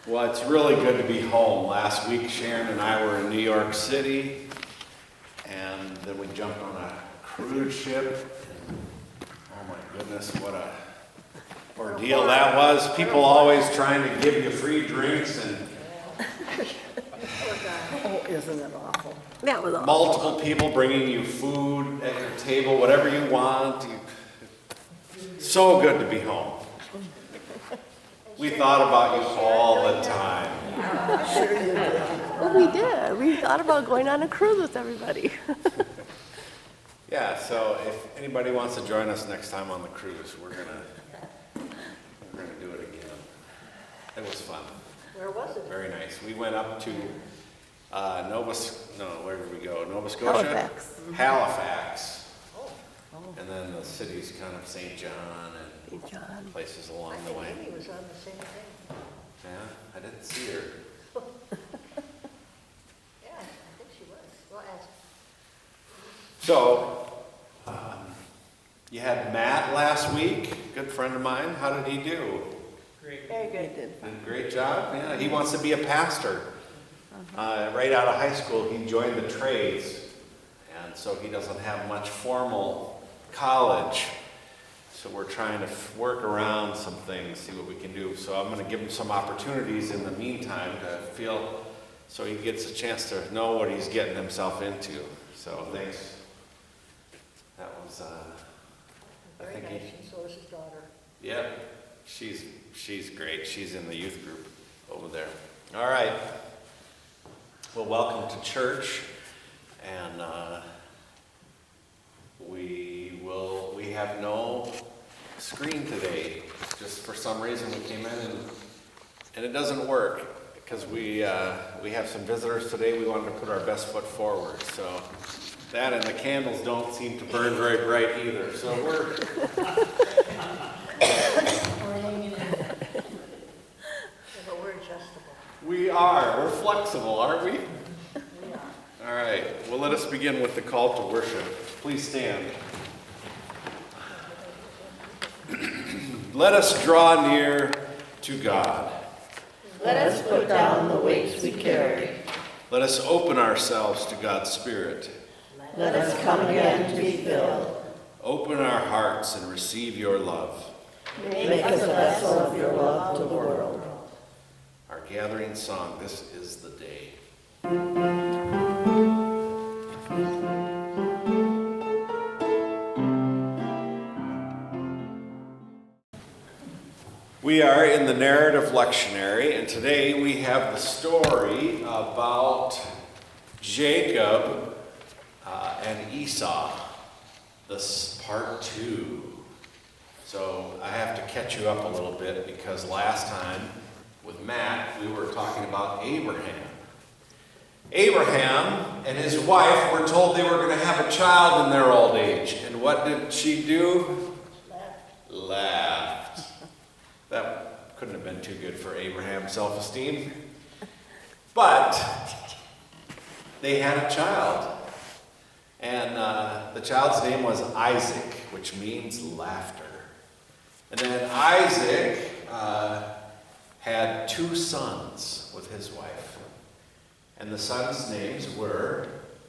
Well, it's really good to be home. Last week, Sharon and I were in New York City, and then we jumped on a cruise ship. And, oh my goodness, what a ordeal that was. People always trying to give you free drinks and Oh, isn't it awful? That was awful. multiple people bringing you food at your table, whatever you want. So good to be home. We thought about you all the time. Sure you did. Well, we did. We thought about going on a cruise with everybody. Yeah, so if anybody wants to join us next time on the cruise, we're gonna do it again. It was fun. Where was it? Very nice. We went up to where did we go? Nova Scotia? Halifax. Halifax. And then the cities kind of St. John and St. John. places I along the think way. Amy was on the same thing. Yeah, I didn't see her. Yeah, I think she was. Well, ask. So, you had Matt last week, good friend of mine. How did he do? Very good. Did a great job. Yeah, he wants to be a pastor. Right out of high school, he joined the trades, and so he doesn't have much formal college. So we're trying to work around some things, see what we can do. So I'm going to give him some opportunities in the meantime to feel, so he gets a chance to know what he's getting himself into. So thanks. That was, I Very think nice, and so is his daughter. Yep, she's great. She's in the youth group over there. All right. Well, welcome to church, and we have no screen today. Just for some reason we came in and it doesn't work because we have some visitors today. We wanted to put our best foot forward. So that and the candles don't seem to burn very bright either. So we're But we're adjustable. We're flexible, aren't we? We are. All right, well, let us begin with the call to worship. Please stand. Let us draw near to God. Let us put down the weights we carry. Let us open ourselves to God's Spirit. Let us come again to be filled. Open our hearts and receive your love. Make us a vessel of your love to the world. Our gathering song, This is the Day. We are in the narrative lectionary, and today we have the story about Jacob and Esau. This part 2. So I have to catch you up a little bit because last time with Matt we were talking about Abraham. Abraham and his wife were told they were going to have a child in their old age. And what did she do? Laughed. That couldn't have been too good for Abraham's self-esteem. But they had a child. And the child's name was Isaac, which means laughter. And then Isaac had 2 sons with his wife. And the sons' names were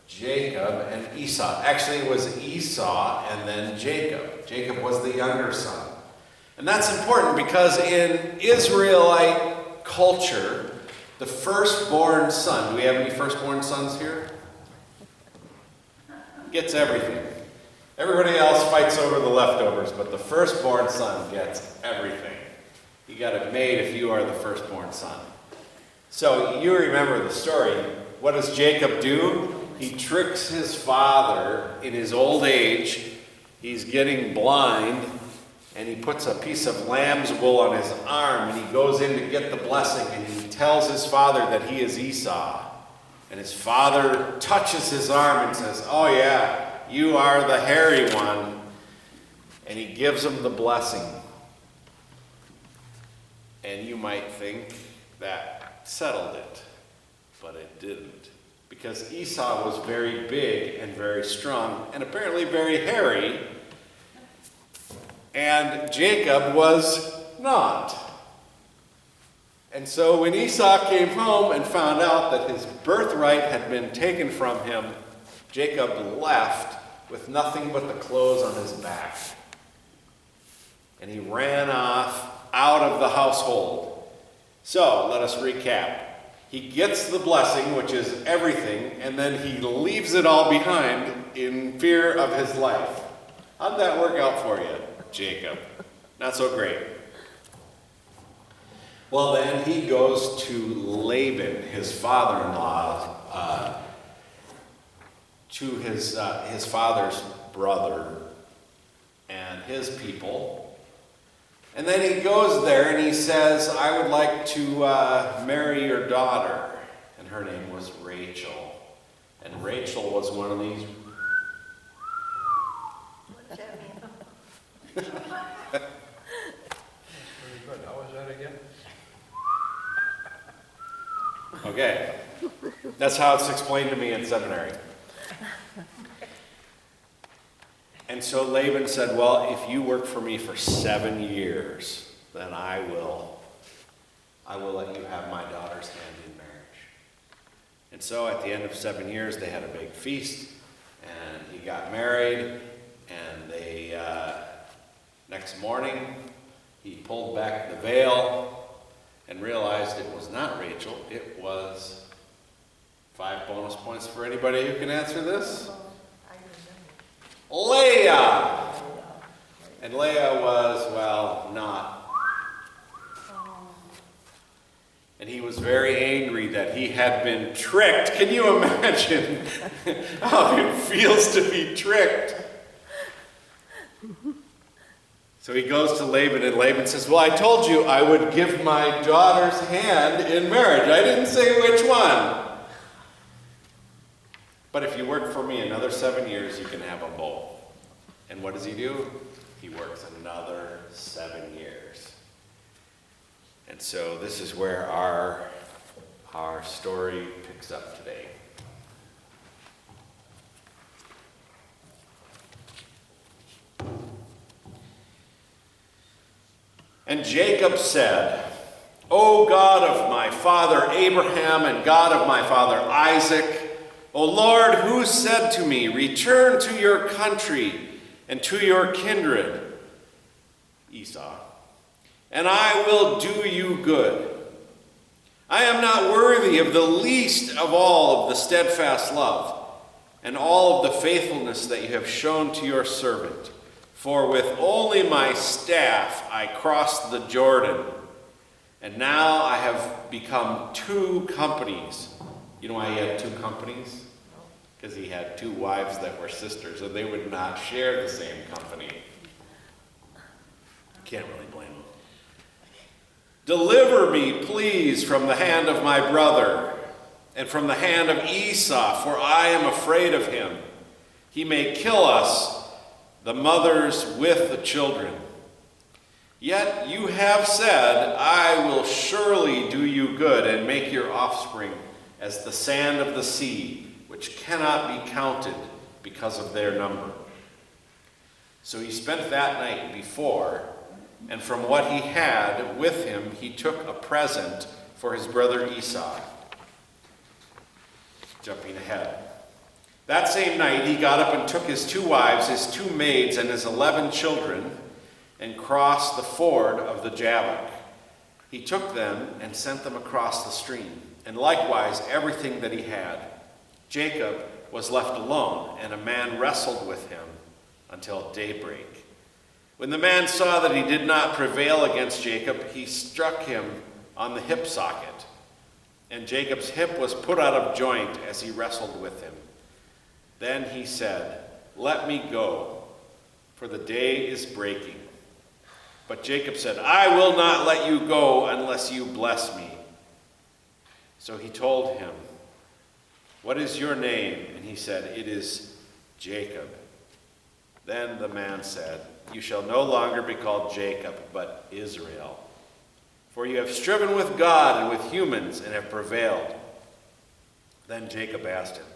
Jacob and Esau. Actually, it was Esau and then Jacob. Jacob was the younger son. And that's important because in Israelite culture, the firstborn son, do we have any firstborn sons here? Gets everything. Everybody else fights over the leftovers, but the firstborn son gets everything. You got it made if you are the firstborn son. So you remember the story. What does Jacob do? He tricks his father in his old age. He's getting blind, and he puts a piece of lamb's wool on his arm, and he goes in to get the blessing, and he tells his father that he is Esau. And his father touches his arm and says, "Oh yeah, you are the hairy one." And he gives him the blessing. And you might think that settled it, but it didn't. Because Esau was very big and very strong, and apparently very hairy, and Jacob was not. And so when Esau came home and found out that his birthright had been taken from him, Jacob left with nothing but the clothes on his back. And he ran off out of the household. So let us recap. He gets the blessing, which is everything, and then he leaves it all behind in fear of his life. How'd that work out for you, Jacob? Not so great. Well, then he goes to Laban, his father-in-law, to his father's brother and his people. And then he goes there and he says, I would like to marry your daughter. And her name was Rachel. And Rachel was one of these. What does that mean? Very good. How was that again? Okay. That's how it's explained to me in seminary. And so Laban said, well, if you work for me for 7 years, then I will let you have my daughter's hand in marriage. And so at the end of 7 years, they had a big feast, and he got married, and they, next morning, he pulled back the veil and realized it was not Rachel, it was 5 bonus points for anybody who can answer this. I remember. Leah! And Leah was, well, not. And he was very angry that he had been tricked. Can you imagine how it feels to be tricked? So he goes to Laban, and Laban says, well, I told you I would give my daughter's hand in marriage. I didn't say which one. But if you work for me another 7 years, you can have them both. And what does he do? He works another 7 years. And so this is where our story picks up today. And Jacob said, O God of my father Abraham and God of my father Isaac, O Lord, who said to me, return to your country and to your kindred, Esau, and I will do you good. I am not worthy of the least of all of the steadfast love and all of the faithfulness that you have shown to your servant. For with only my staff I crossed the Jordan, and now I have become 2 companies. You know why he had 2 companies? Because he had 2 wives that were sisters, and they would not share the same company. Can't really blame him. Deliver me, please, from the hand of my brother, and from the hand of Esau, for I am afraid of him. He may kill us, the mothers with the children. Yet you have said, I will surely do you good and make your offspring as the sand of the sea, which cannot be counted because of their number. So he spent that night before, and from what he had with him, he took a present for his brother Esau. Jumping ahead. That same night he got up and took his 2 wives, his 2 maids, and his 11 children, and crossed the ford of the Jabbok. He took them and sent them across the stream, and likewise everything that he had. Jacob was left alone, and a man wrestled with him until daybreak. When the man saw that he did not prevail against Jacob, he struck him on the hip socket, and Jacob's hip was put out of joint as he wrestled with him. Then he said, let me go, for the day is breaking. But Jacob said, I will not let you go unless you bless me. So he told him, what is your name? And he said, it is Jacob. Then the man said, you shall no longer be called Jacob, but Israel. For you have striven with God and with humans and have prevailed. Then Jacob asked him,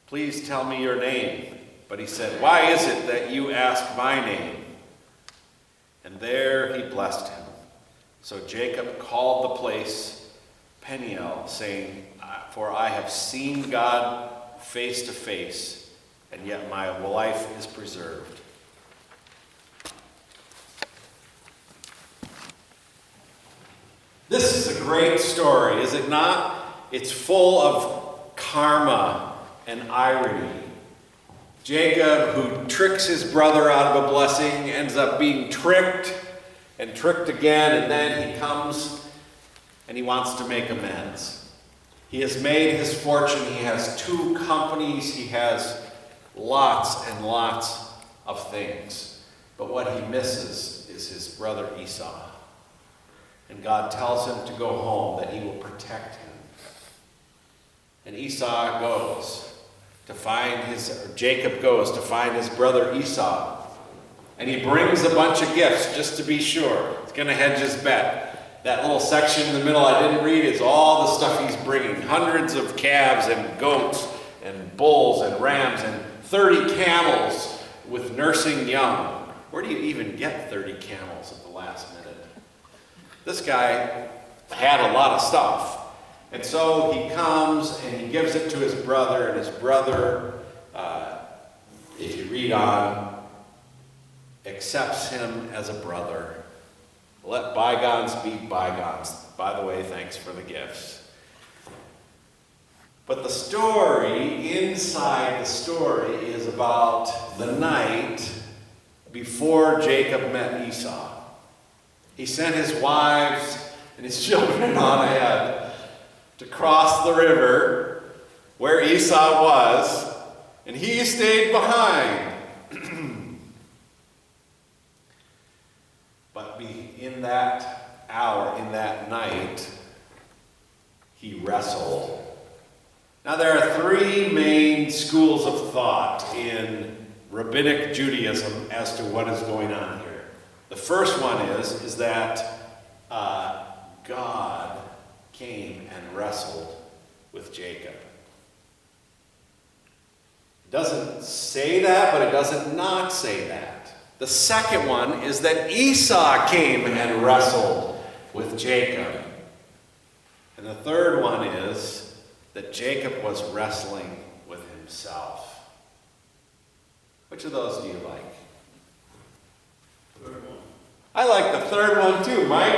please tell me your name. But he said, why is it that you ask my name? And there he blessed him. So Jacob called the place Peniel, saying, "For I have seen God face to face, and yet my life is preserved." This is a great story, is it not? It's full of karma and irony. Jacob, who tricks his brother out of a blessing, ends up being tricked and tricked again, and then he comes and he wants to make amends. He has made his fortune. He has 2 companies. He has lots and lots of things. But what he misses is his brother Esau. And God tells him to go home, that he will protect him. And Esau goes to find Jacob goes to find his brother Esau. And he brings a bunch of gifts just to be sure. He's going to hedge his bet. That little section in the middle I didn't read is all the stuff he's bringing. Hundreds of calves and goats and bulls and rams and 30 camels with nursing young. Where do you even get 30 camels at the last minute? This guy had a lot of stuff. And so he comes and he gives it to his brother, and his brother, if you read on, accepts him as a brother. Let bygones be bygones. By the way, thanks for the gifts. But the story, inside the story, is about the night before Jacob met Esau. He sent his wives and his children on ahead to cross the river where Esau was, and he stayed behind. But in that hour, in that night, he wrestled. Now there are 3 main schools of thought in rabbinic Judaism as to what is going on here. The first one is that God came and wrestled with Jacob. It doesn't say that, but it doesn't not say that. The second one is that Esau came and wrestled with Jacob. And the third one is that Jacob was wrestling with himself. Which of those do you like? Third one. I like the third one too, Mike.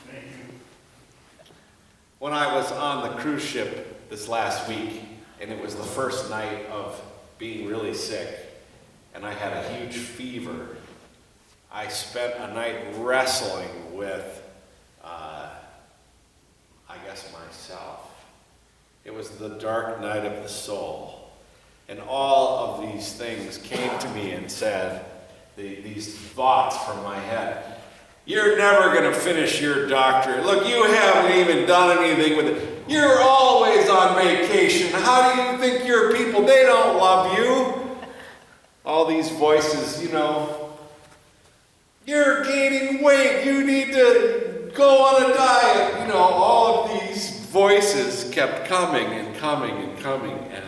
Thank you. When I was on the cruise ship this last week, and it was the first night of being really sick, and I had a huge fever, I spent a night wrestling with, I guess, myself. It was the dark night of the soul. And all of these things came to me and said, these thoughts from my head. You're never going to finish your doctorate. Look, you haven't even done anything with it. You're always on vacation. How do you think your people, they don't love you? All these voices, you're gaining weight. You need to go on a diet. All of these voices kept coming and coming and coming and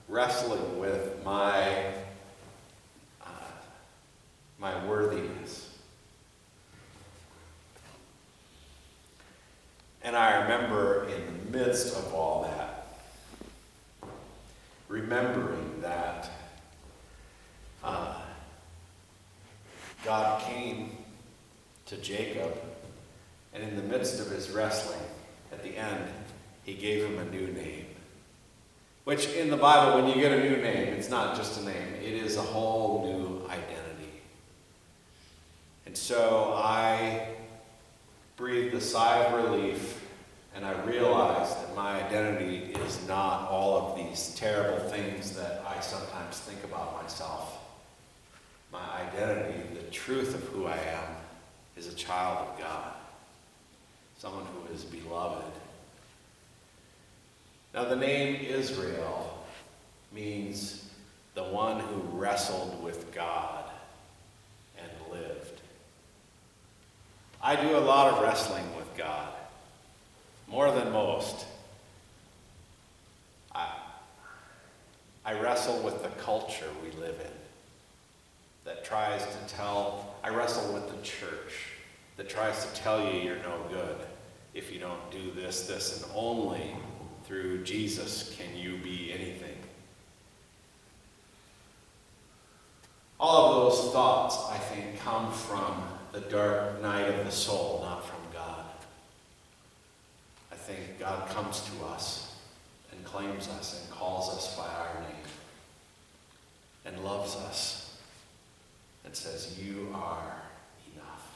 wrestling with my worthiness. And I remember in the midst of all that, remembering that God came to Jacob, and in the midst of his wrestling, at the end, he gave him a new name. Which in the Bible, when you get a new name, it's not just a name, it is a whole new identity. And so I breathed a sigh of relief, and I realized that my identity is not all of these terrible things that I sometimes think about myself. My identity, the truth of who I am, is a child of God, someone who is beloved. Now the name Israel means the one who wrestled with God and lived. I do a lot of wrestling with God, more than most. I wrestle with the culture we live in that tries to I wrestle with the church that tries to tell you you're no good if you don't do this, this, and only through Jesus can you be anything. All of those thoughts, I think, come from the dark night of the soul, not from God. I think God comes to us and claims us and calls us by our name and loves us and says, you are enough.